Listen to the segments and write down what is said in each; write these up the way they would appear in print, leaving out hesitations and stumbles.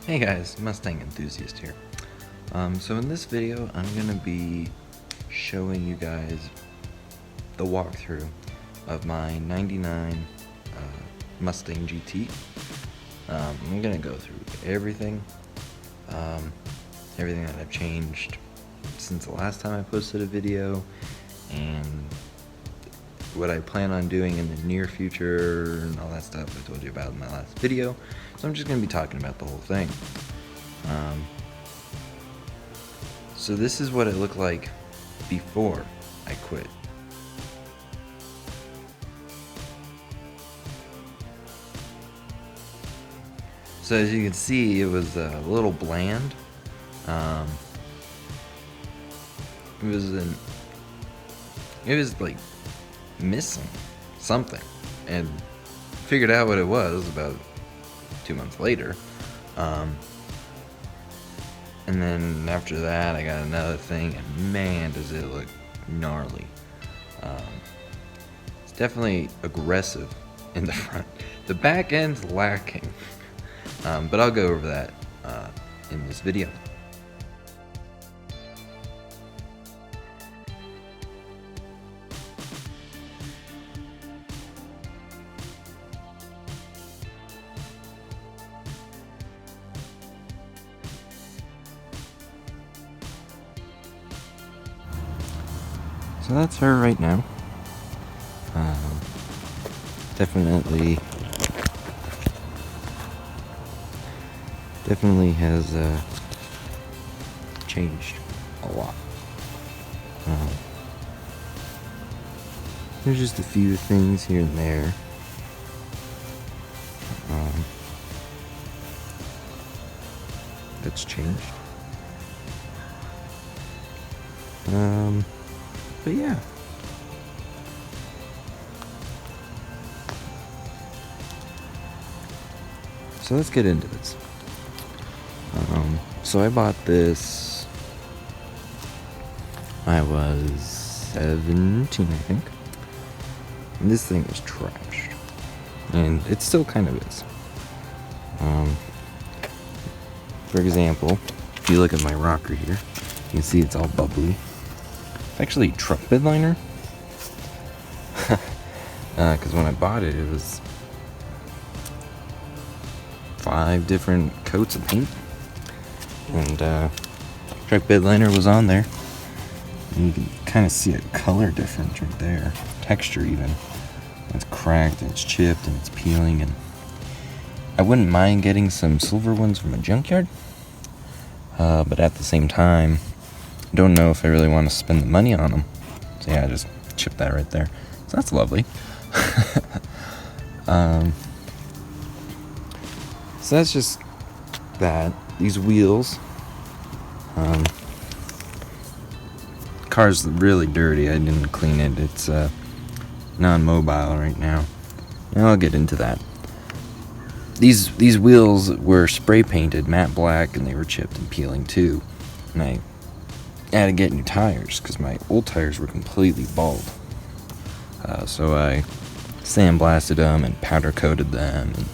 Hey guys, Mustang enthusiast here. So in this video, I'm gonna be showing you guys the walkthrough of my '99 Mustang GT. I'm gonna go through everything, everything that I've changed since the last time I posted a video, and what I plan on doing in the near future and all that stuff I told you about in my last video. So I'm just going to be talking about the whole thing. So this is what it looked like before I quit. So as you can see, it was a little bland. It was like missing something, and figured out what it was about 2 months later. And then after that I got another thing, and man does it look gnarly. It's definitely aggressive in the front. The back end's lacking, but I'll go over that in this video. So that's her right now. Definitely has changed a lot. There's just a few things here and there. That's changed. But yeah. So let's get into this. So I bought this, I was 17, I think. And this thing was trashed. And it still kind of is. For example, if you look at my rocker here, you can see it's all bubbly. It's actually truck bed liner. Because when I bought it, it was 5 different coats of paint. And truck bed liner was on there. And you can kind of see a color difference right there. Texture even. It's cracked and it's chipped and it's peeling. And I wouldn't mind getting some silver ones from a junkyard. But at the same time, I don't know if I really want to spend the money on them. So yeah, I just chipped that right there. So that's lovely. So that's just that. These wheels. Car's really dirty. I didn't clean it. It's non-mobile right now. And I'll get into that. These wheels were spray painted matte black, and they were chipped and peeling too. And I had to get new tires because my old tires were completely bald. So I sandblasted them and powder coated them, and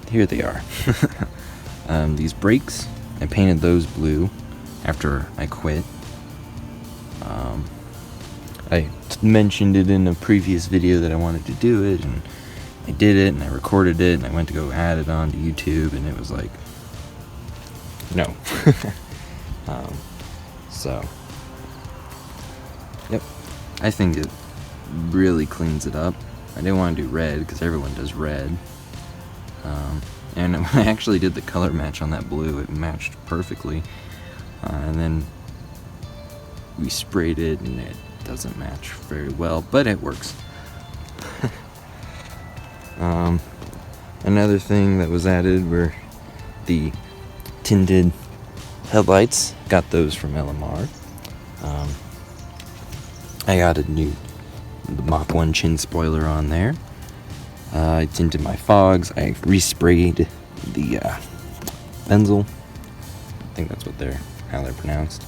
here they are. These brakes, I painted those blue after I quit. I mentioned it in a previous video that I wanted to do it, and I did it, and I recorded it, and I went to go add it on to YouTube, and it was like, no. So, yep, I think it really cleans it up. I didn't want to do red because everyone does red. And when I actually did the color match on that blue, it matched perfectly. And then we sprayed it, and it doesn't match very well, but it works. Another thing that was added were the tinted headlights. Got those from LMR. I got the Mach 1 chin spoiler on there. I tinted my fogs. I resprayed the Benzel. I think that's how they're pronounced.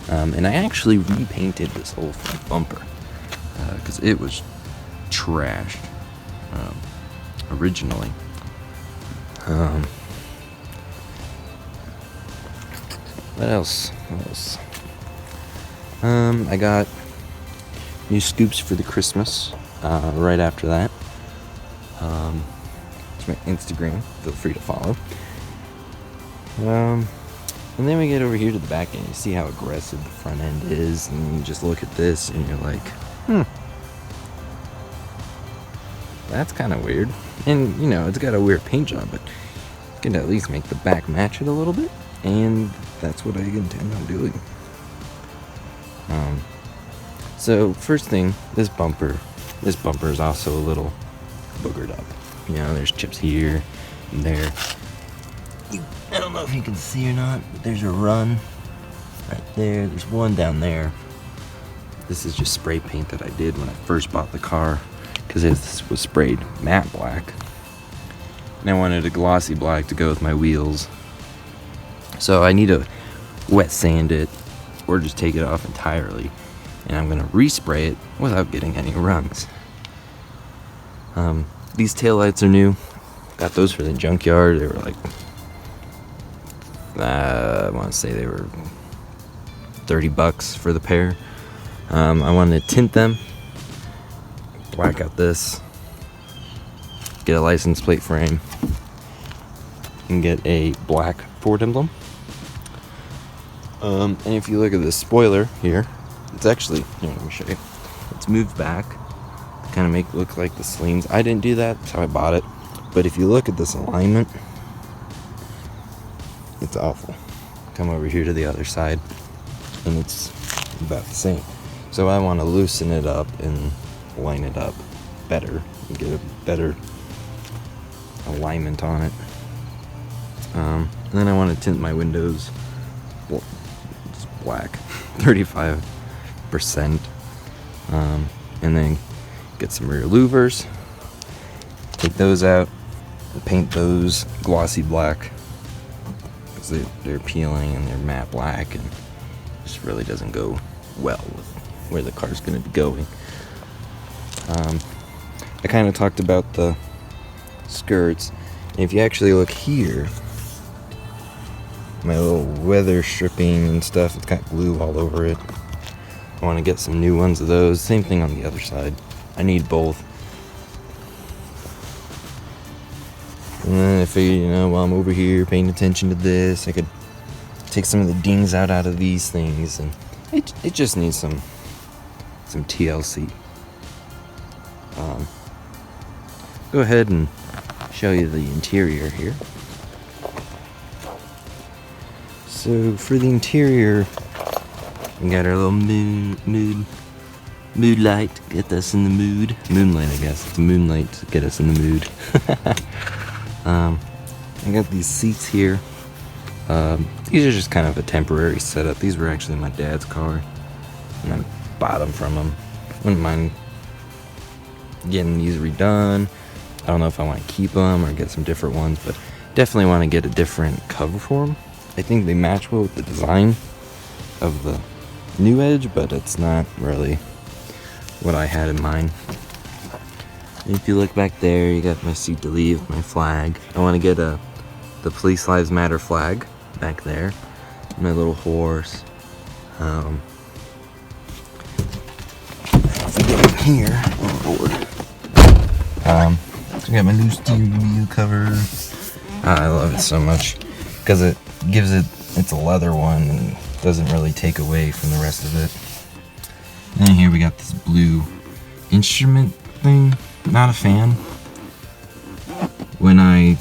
And I actually repainted this whole front bumper because it was trashed originally. What else? I got new scoops for the Christmas right after that. It's my Instagram. Feel free to follow. And then we get over here to the back end. You see how aggressive the front end is, and you just look at this and you're like, that's kind of weird. And you know, it's got a weird paint job, but you can at least make the back match it a little bit, and that's what I intend on doing. So first thing, this bumper is also a little boogered up. You know, there's chips here and there. I don't know if you can see or not, but there's a run right there. There's one down there. This is just spray paint that I did when I first bought the car, because this was sprayed matte black. And I wanted a glossy black to go with my wheels. So I need to wet sand it or just take it off entirely. And I'm going to respray it without getting any rungs. These taillights are new. Got those for the junkyard. They were like, I want to say they were $30 for the pair. I wanted to tint them, black out this, get a license plate frame, and get a black Ford emblem. And if you look at this spoiler here, it's actually, here, let me show you. It's moved back to kind of make it look like the sleeves. I didn't do that, that's how I bought it. But if you look at this alignment, it's awful. Come over here to the other side, and it's about the same. So I want to loosen it up and line it up better and get a better alignment on it. And then I want to tint my windows just black, 35%. And then get some rear louvers, take those out, and paint those glossy black. They're peeling and they're matte black, and just really doesn't go well with where the car's going to be going. I kind of talked about the skirts, and if you actually look here, my little weather stripping and stuff, it's got glue all over it. I want to get some new ones of those. Same thing on the other side. I need both. And then I figured, you know, while I'm over here paying attention to this, I could take some of the dings out of these things, and it just needs some TLC. Go ahead and show you the interior here. So for the interior, we got our little mood light to get us in the mood. Moonlight, I guess. It's moonlight to get us in the mood. I got these seats here. These are just kind of a temporary setup. These were actually my dad's car, and I bought them from him. Wouldn't mind getting these redone. I don't know if I want to keep them or get some different ones, but definitely want to get a different cover for them. I think they match well with the design of the new Edge, but it's not really what I had in mind. If you look back there, you got my seat to leave, my flag. I want to get the Police Lives Matter flag back there. My little horse. If we get in here, oh Lord. So I got my new steering wheel cover. I love it so much because it gives it's a leather one and doesn't really take away from the rest of it. And then here we got this blue instrument thing. Not a fan. When I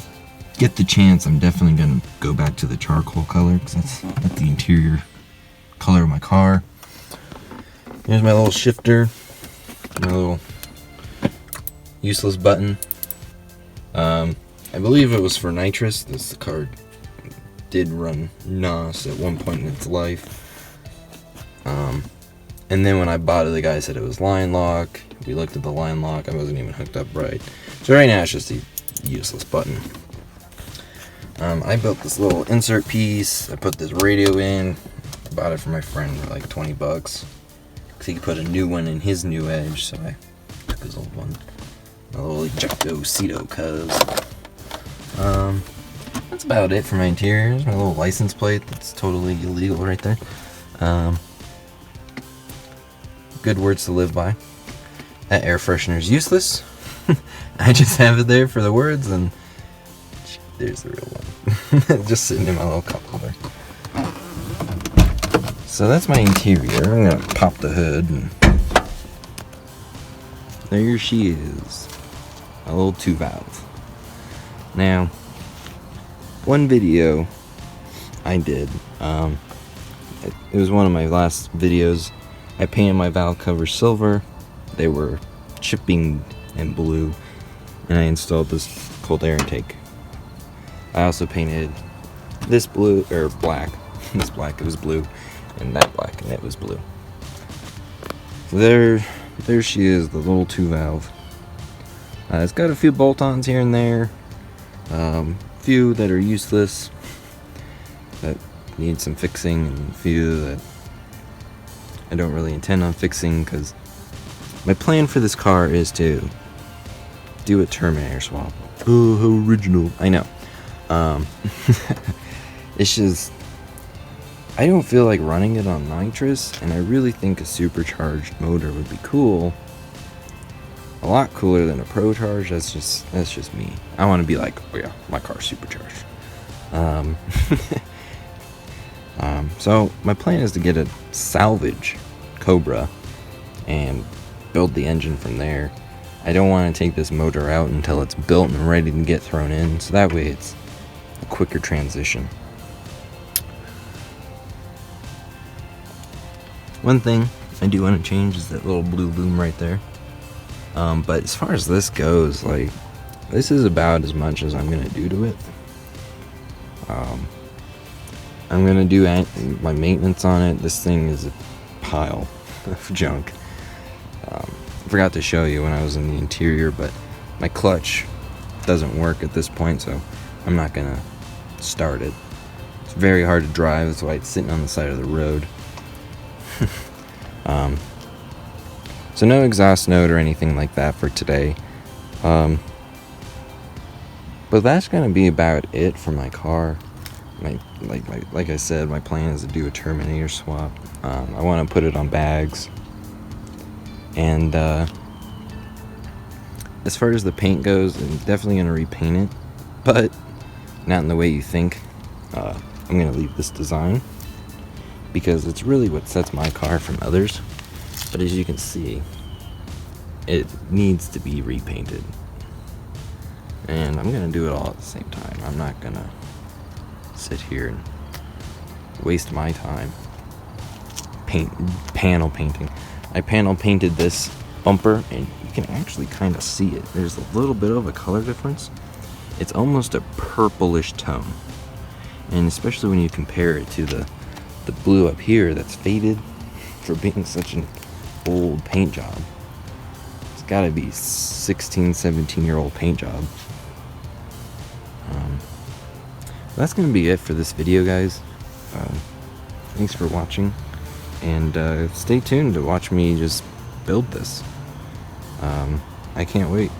get the chance, I'm definitely going to go back to the charcoal color, because that's the interior color of my car. Here's my little shifter, my little useless button. I believe it was for nitrous. The car did run NOS at one point in its life. And then when I bought it, the guy said it was line lock. We looked at the line lock. I wasn't even hooked up right. So right now it's just a useless button. I built this little insert piece. I put this radio in. I bought it for my friend for like $20. Because he could put a new one in his new Edge. So I took his old one. A little ejecto Cedo cuz. that's about it for my interior. Here's my little license plate that's totally illegal right there. Good words to live by. That air freshener is useless. I just have it there for the words, and there's the real one. Just sitting in my little cup holder. So that's my interior. I'm gonna pop the hood, and there she is. A little 2-valve. Now, one video I did, it was one of my last videos. I painted my valve covers silver. They were chipping and blue, and I installed this cold air intake. I also painted this blue, or black. This black, it was blue, and that black, and it was blue. So there she is, the little 2-valve. It's got a few bolt-ons here and there, few that are useless, that need some fixing, and a few that I don't really intend on fixing, because my plan for this car is to do a Terminator swap. Oh, how original. I know. It's just, I don't feel like running it on nitrous, and I really think a supercharged motor would be cool. A lot cooler than a Pro Charge. That's just me. I want to be like, oh yeah, my car's supercharged. So my plan is to get a salvage Cobra and build the engine from there. I don't want to take this motor out until it's built and ready to get thrown in, so that way it's a quicker transition. One thing I do want to change is that little blue loom right there. But as far as this goes, like, this is about as much as I'm gonna do to it. I'm gonna do my maintenance on it. This thing is a pile of junk. I forgot to show you when I was in the interior, but my clutch doesn't work at this point, so I'm not gonna start it. It's very hard to drive, that's why it's sitting on the side of the road. So no exhaust note or anything like that for today. But that's gonna be about it for my car. Like I said, my plan is to do a Terminator swap. I want to put it on bags, and as far as the paint goes, I'm definitely gonna repaint it, but not in the way you think. I'm gonna leave this design because it's really what sets my car from others. But as you can see, it needs to be repainted, and I'm gonna do it all at the same time. I'm not gonna sit here and waste my time panel painting. I panel painted this bumper, and you can actually kind of see it. There's a little bit of a color difference. It's almost a purplish tone, and especially when you compare it to the blue up here that's faded for being such an old paint job. It's gotta be 16, 17-year-old paint job. That's gonna be it for this video, guys. Thanks for watching, and stay tuned to watch me just build this. I can't wait.